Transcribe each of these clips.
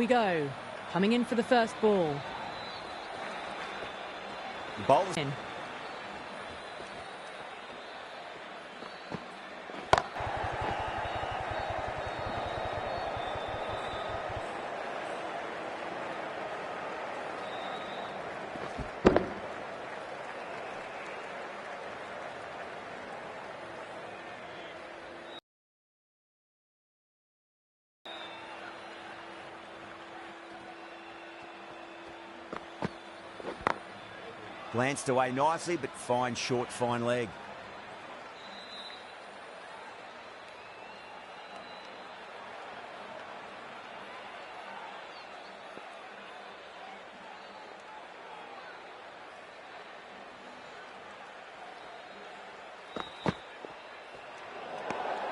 we go. Coming in for the first ball. Bowls In. glanced away nicely, but fine short, fine leg.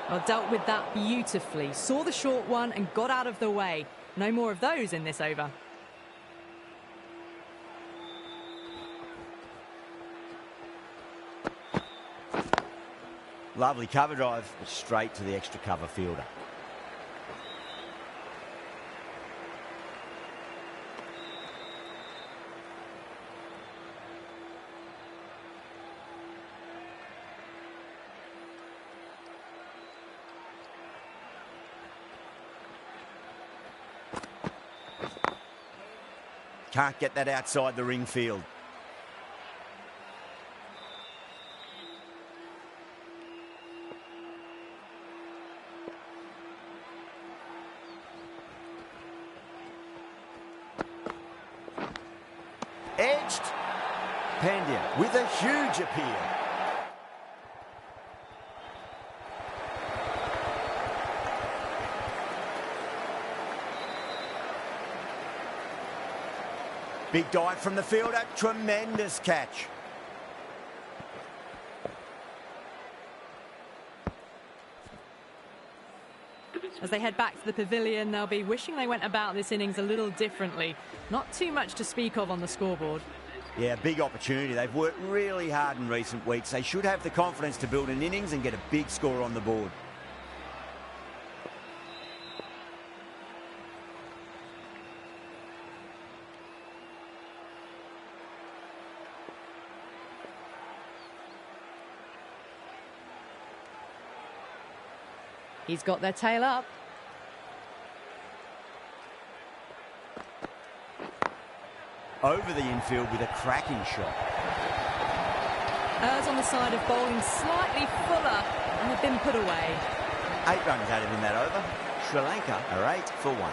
Well, dealt with that beautifully. Saw the short one and got out of the way. No more of those in this over. Lovely cover drive, but straight to the extra cover fielder. Can't get that outside the ring field. Edged. Pandya with a huge appeal. Big dive from the fielder, tremendous catch. As they head back to the pavilion, they'll be wishing they went about this innings a little differently. Not too much to speak of on the scoreboard. Yeah, big opportunity. They've worked really hard in recent weeks. They should have the confidence to build an innings and get a big score on the board. He's got their tail up. Over the infield with a cracking shot. Errs on the side of bowling slightly fuller and have been put away. 8 runs added in that over. Sri Lanka are 8 for 1.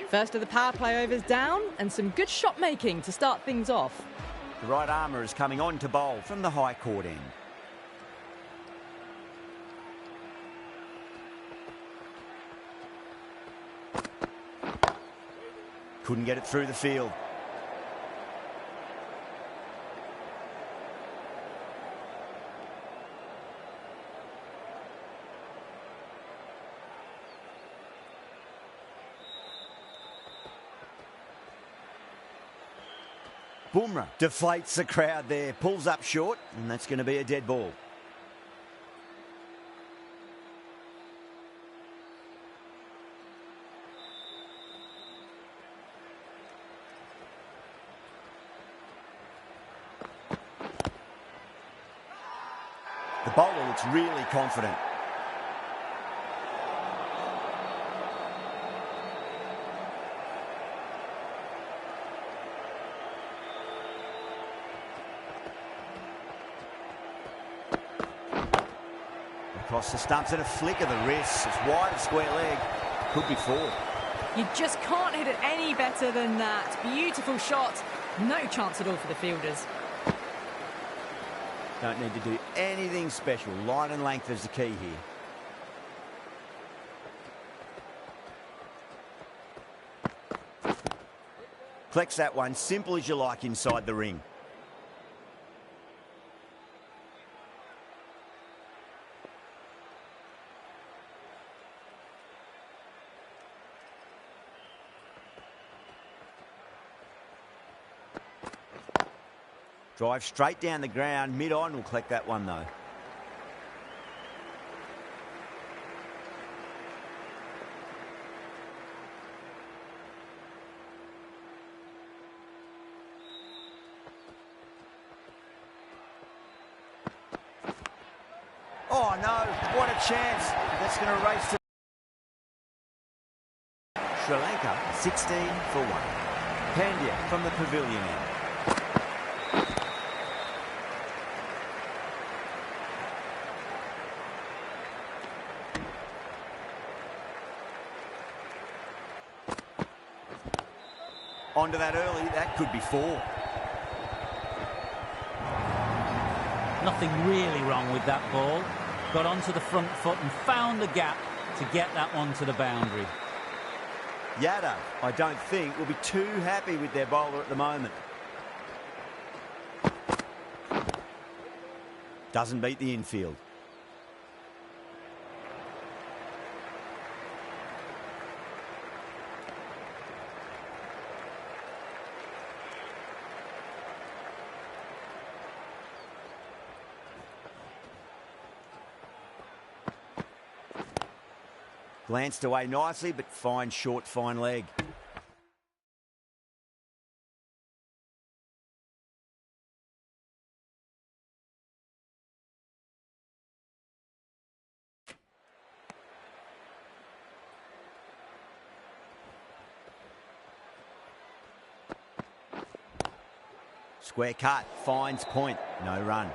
First of the power play overs down and some good shot making to start things off. The right armour is coming on to bowl from the high court end. Couldn't get it through the field. Bumrah deflates the crowd there, pulls up short, and that's going to be a dead ball. The bowler looks really confident. Across the stumps and a flick of the wrist. It's wide of square leg. Could be 4. You just can't hit it any better than that. Beautiful shot. No chance at all for the fielders. Don't need to do anything special. Line and length is the key here. Collects that one, simple as you like inside the ring. Drive straight down the ground, mid-on, will collect that one though. Oh, no. What a chance. That's going to race to Sri Lanka, 16 for 1. Pandya from the pavilion end. Onto that early, that could be 4. Nothing really wrong with that ball. Got onto the front foot and found the gap to get that one to the boundary. Yadav, I don't think, will be too happy with their bowler at the moment. Doesn't beat the infield. Glanced away nicely, but fine short, fine leg. Square cut, finds point, no run.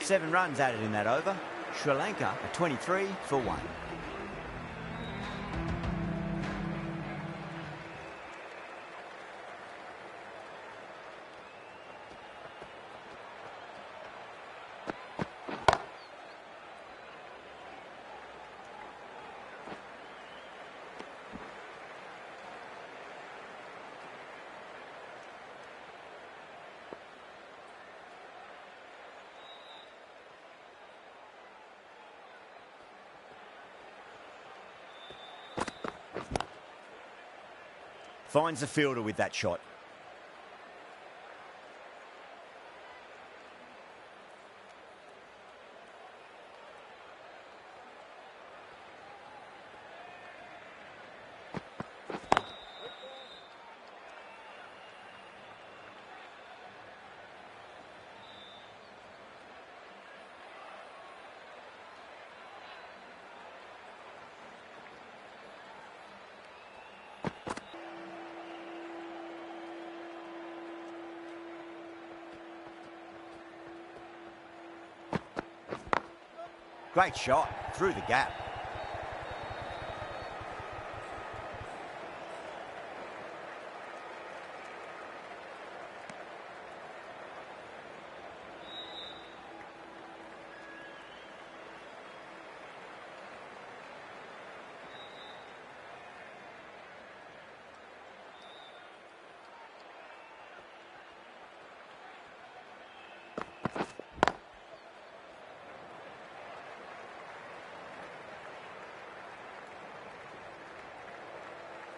Seven runs added in that over. Sri Lanka are 23 for 1. Finds the fielder with that shot. Great shot, through the gap.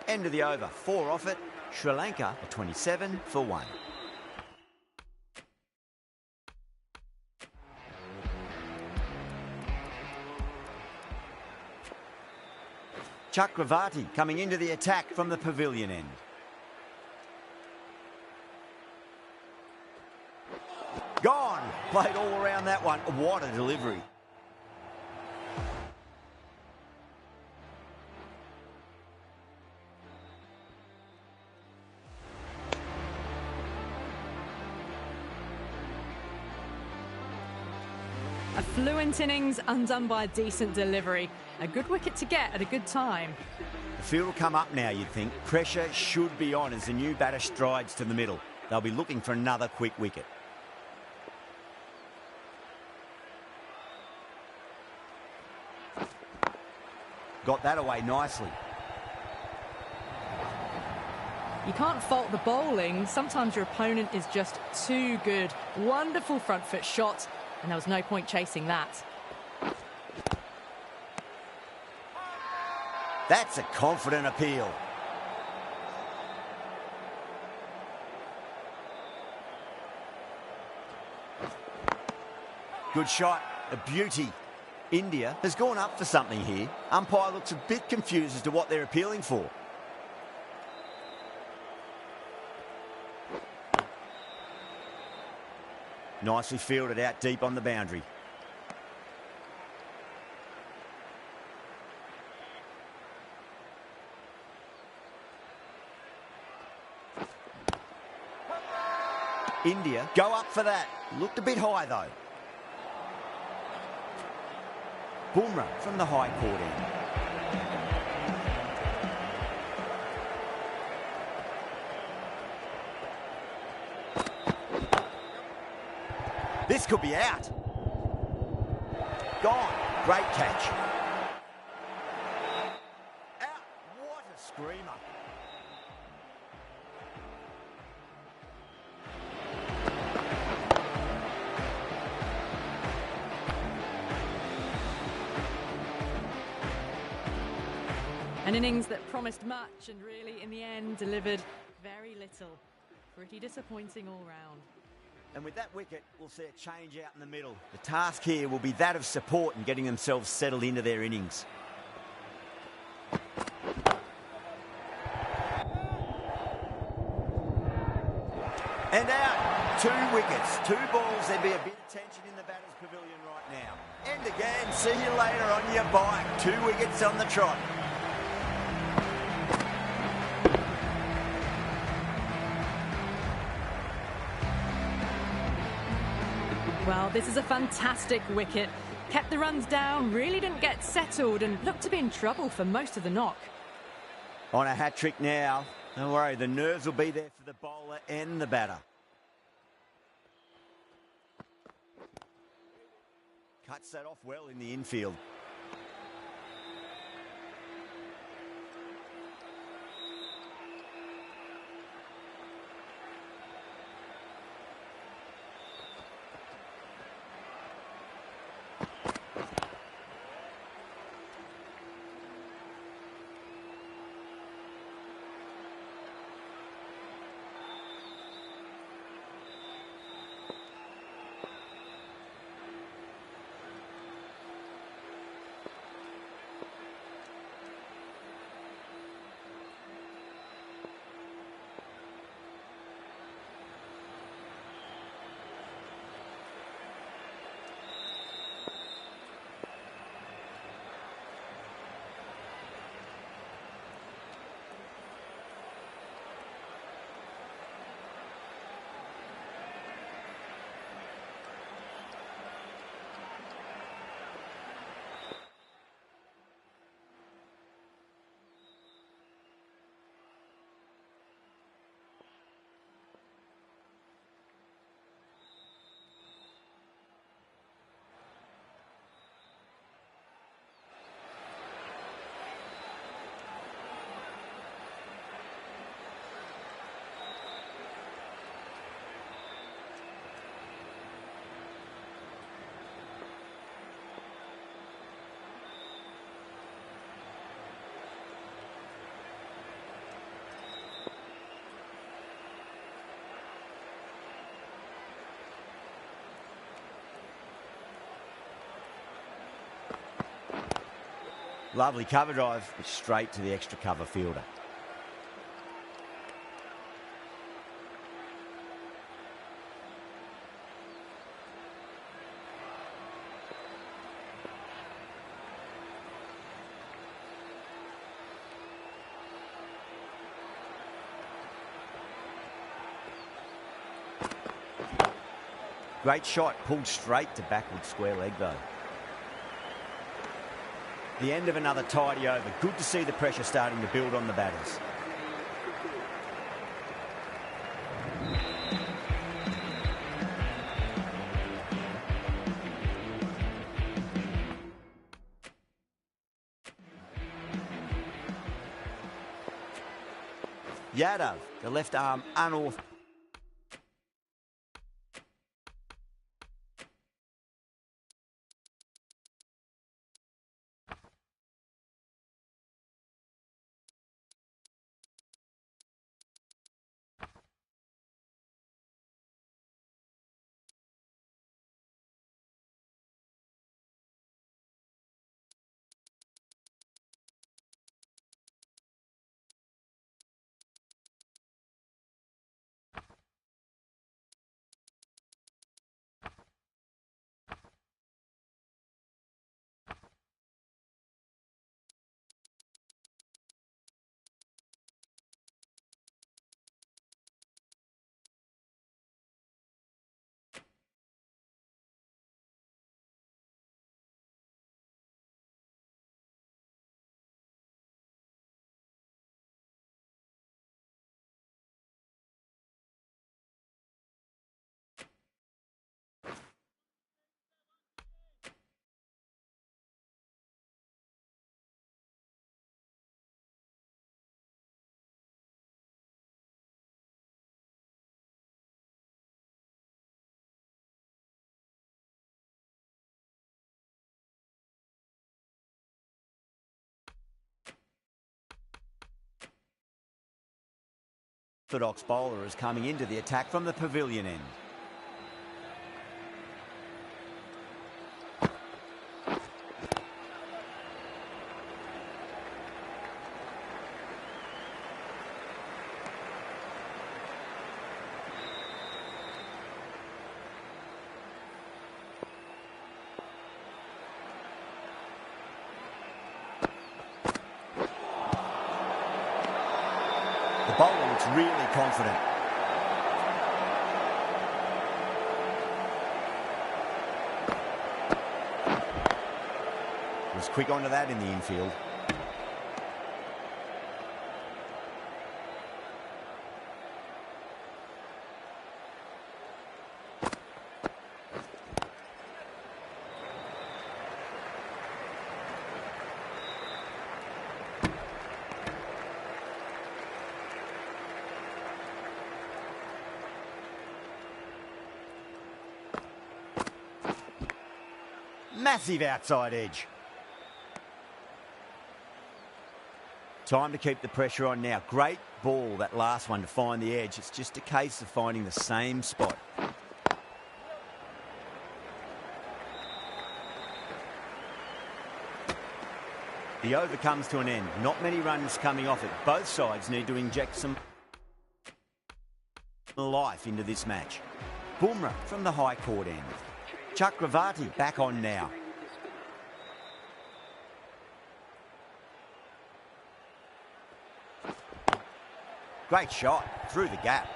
End of the over, 4 off it. Sri Lanka are 27 for 1. Chakravarti coming into the attack from the pavilion end. Gone! Played all around that one. What a delivery. A fluent innings undone by a decent delivery. A good wicket to get at a good time. The field will come up now, you'd think. Pressure should be on as the new batter strides to the middle. They'll be looking for another quick wicket. Got that away nicely. You can't fault the bowling. Sometimes your opponent is just too good. Wonderful front foot shot, and there was no point chasing that. That's a confident appeal. Good shot, a beauty. India has gone up for something here. Umpire looks a bit confused as to what they're appealing for. Nicely fielded out deep on the boundary. India go up for that. Looked a bit high though. Bumrah from the high court end. This could be out. Gone. Great catch. Out. What a screamer. An innings that promised much and really, in the end, delivered very little. Pretty disappointing all round. And with that wicket, we'll see a change out in the middle. The task here will be that of support and getting themselves settled into their innings. And out. 2 wickets, 2 balls. There'd be a bit of tension in the batter's pavilion right now. And again, see you later on your bike. 2 wickets on the trot. Well, this is a fantastic wicket. Kept the runs down, really didn't get settled and looked to be in trouble for most of the knock. On a hat-trick now. Don't worry, the nerves will be there for the bowler and the batter. Cuts that off well in the infield. Lovely cover drive, straight to the extra cover fielder. Great shot, pulled straight to backward square leg though. The end of another tidy over. Good to see the pressure starting to build on the batters. Yadav, the left arm unorthodox. Orthodox bowler is coming into the attack from the pavilion end. The bowler looks really confident. Was quick onto that in the infield. Massive outside edge. Time to keep the pressure on now. Great ball, that last one, to find the edge. It's just a case of finding the same spot. The over comes to an end. Not many runs coming off it. Both sides need to inject some life into this match. Bumrah from the high court end. Chakravarti back on now. Great shot through the gap.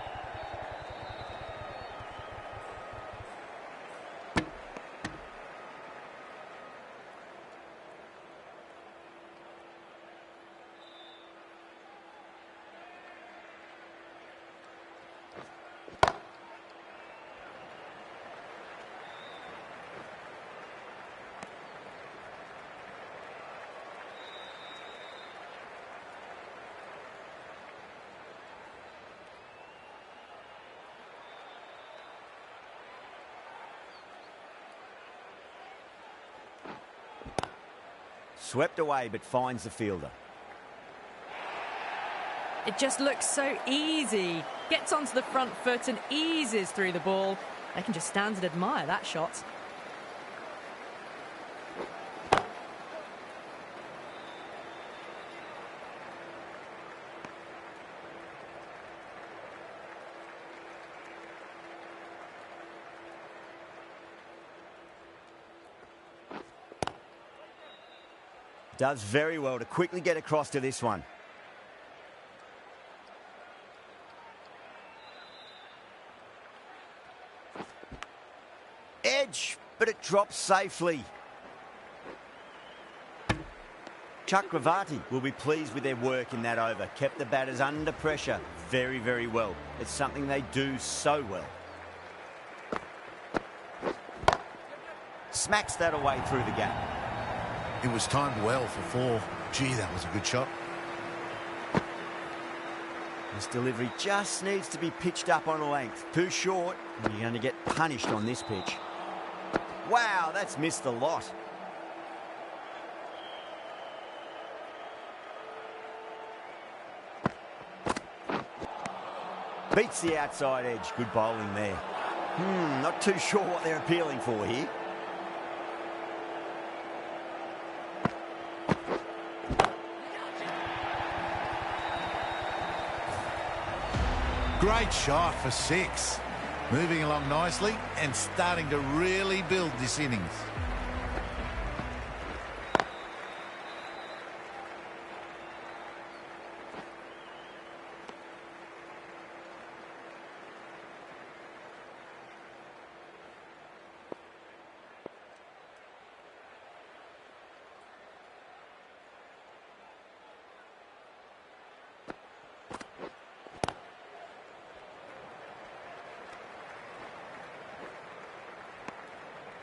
Swept away, but finds the fielder. It just looks so easy. Gets onto the front foot and eases through the ball. They can just stand and admire that shot. Does very well to quickly get across to this one. Edge, but it drops safely. Chakravarti will be pleased with their work in that over. Kept the batters under pressure very, very well. It's something they do so well. Smacks that away through the gap. It was timed well for four. Gee, that was a good shot. This delivery just needs to be pitched up on a length. Too short, and you're going to get punished on this pitch. Wow, that's missed a lot. Beats the outside edge. Good bowling there. Not too sure what they're appealing for here. Great shot for 6. Moving along nicely and starting to really build this innings.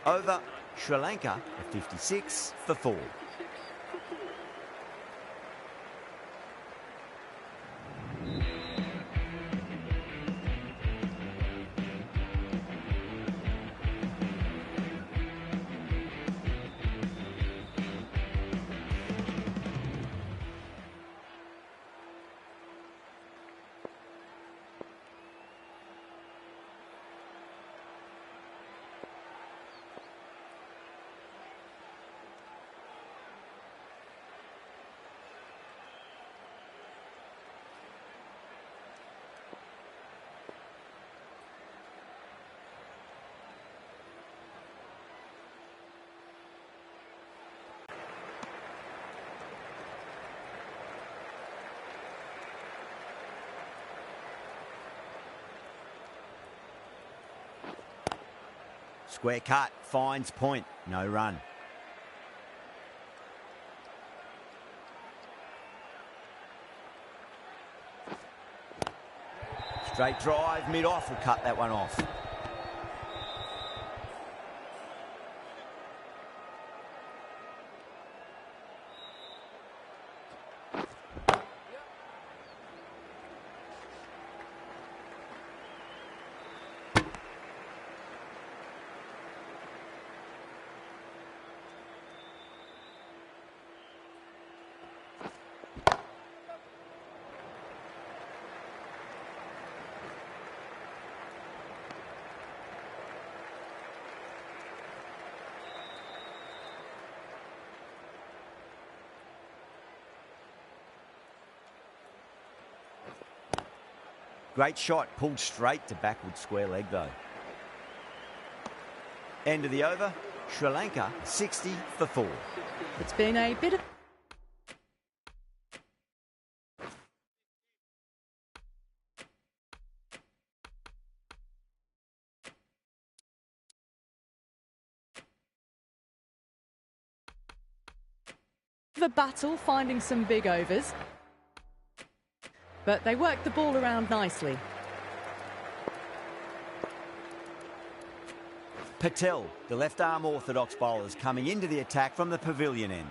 Over Sri Lanka at 56 for 4. Square cut, finds point, no run. Straight drive, mid-off will cut that one off. Great shot, pulled straight to backward square leg though. End of the over, Sri Lanka 60 for 4. It's been a bit of a battle finding some big overs, but they worked the ball around nicely. Patel, the left-arm orthodox bowlers coming into the attack from the pavilion end.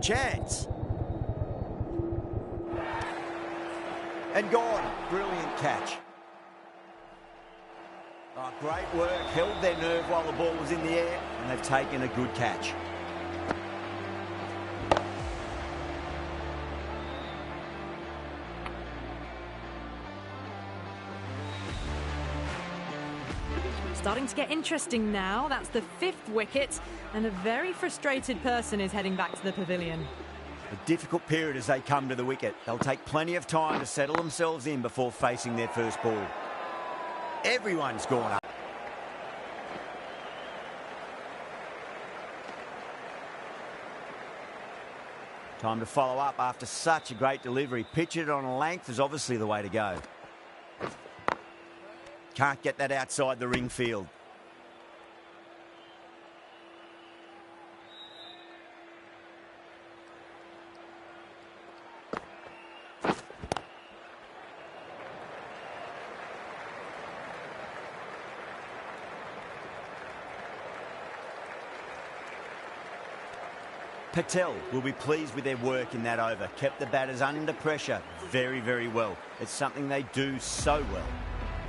Chance. And gone. Brilliant catch. Oh, great work. Held their nerve while the ball was in the air, and they've taken a good catch. Starting to get interesting now. That's the 5th wicket, and a very frustrated person is heading back to the pavilion. A difficult period as they come to the wicket. They'll take plenty of time to settle themselves in before facing their first ball. Everyone's gone up. Time to follow up after such a great delivery. Pitch it on a length is obviously the way to go. Can't get that outside the ring field. Patel will be pleased with their work in that over. Kept the batters under pressure very, very well. It's something they do so well.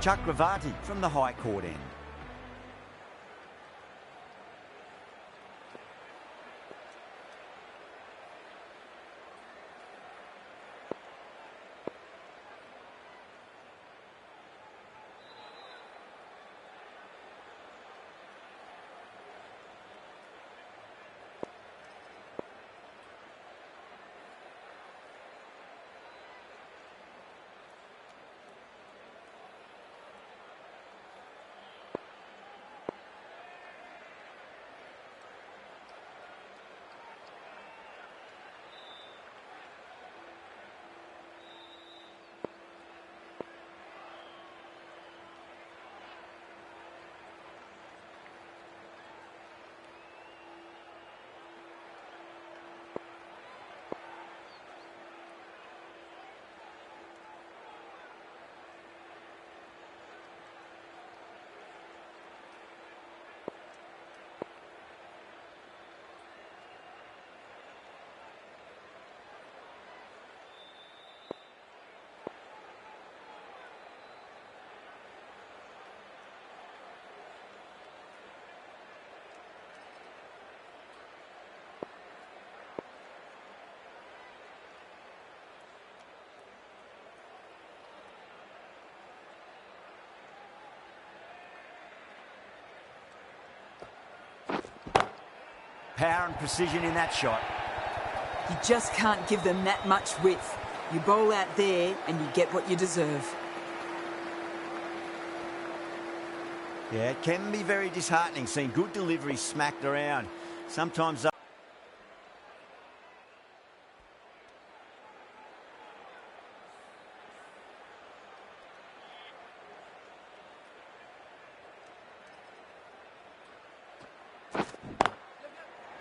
Chakravarti from the high court end. Power and precision in that shot. You just can't give them that much width. You bowl out there and you get what you deserve. Yeah, it can be very disheartening seeing good delivery smacked around. Sometimes...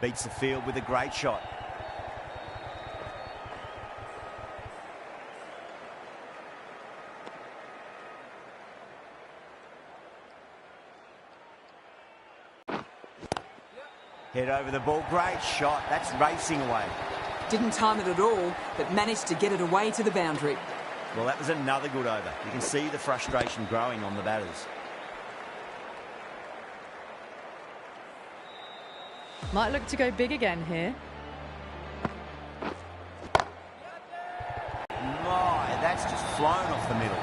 beats the field with a great shot. Head over the ball, great shot. That's racing away. Didn't time it at all, but managed to get it away to the boundary. Well, that was another good over. You can see the frustration growing on the batters. Might look to go big again here. My, that's just flown off the middle.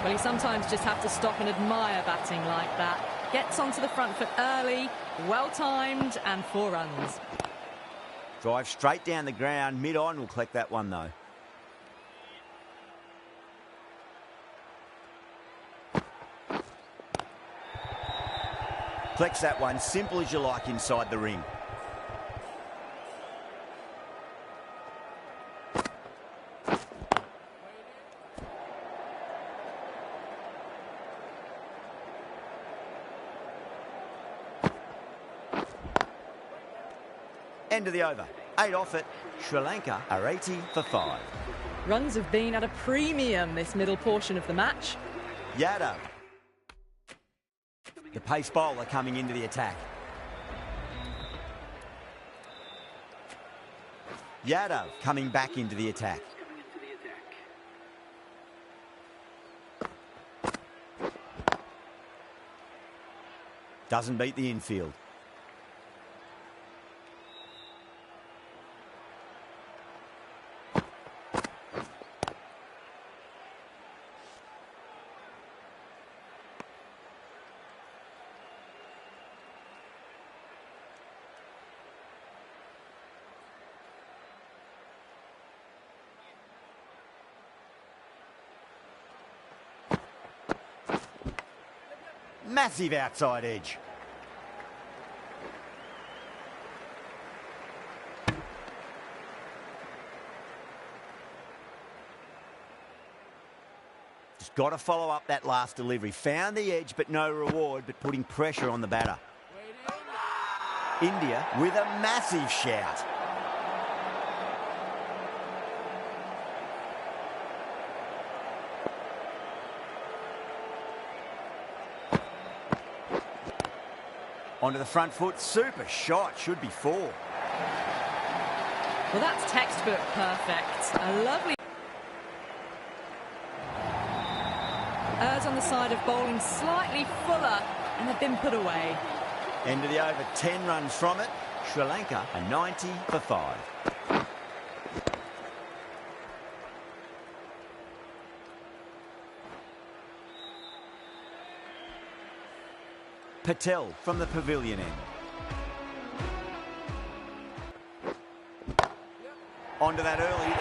Well, you sometimes just have to stop and admire batting like that. Gets onto the front foot early, well-timed, and 4 runs. Drive straight down the ground. Mid-on will collect that one, though. Collects that one, simple as you like, inside the ring. End of the over. 8 off it. Sri Lanka are 80 for 5. Runs have been at a premium this middle portion of the match. Yadav. The pace bowler coming into the attack. Yadav coming back into the attack. Doesn't beat the infield. Massive outside edge. Just got to follow up that last delivery. Found the edge, but no reward, but putting pressure on the batter. India with a massive shout. Onto the front foot, super shot, should be 4. Well, that's textbook perfect. A lovely... Errs on the side of bowling slightly fuller and have been put away. End of the over, 10 runs from it. Sri Lanka are 90 for 5. Patel from the pavilion end. Onto that early.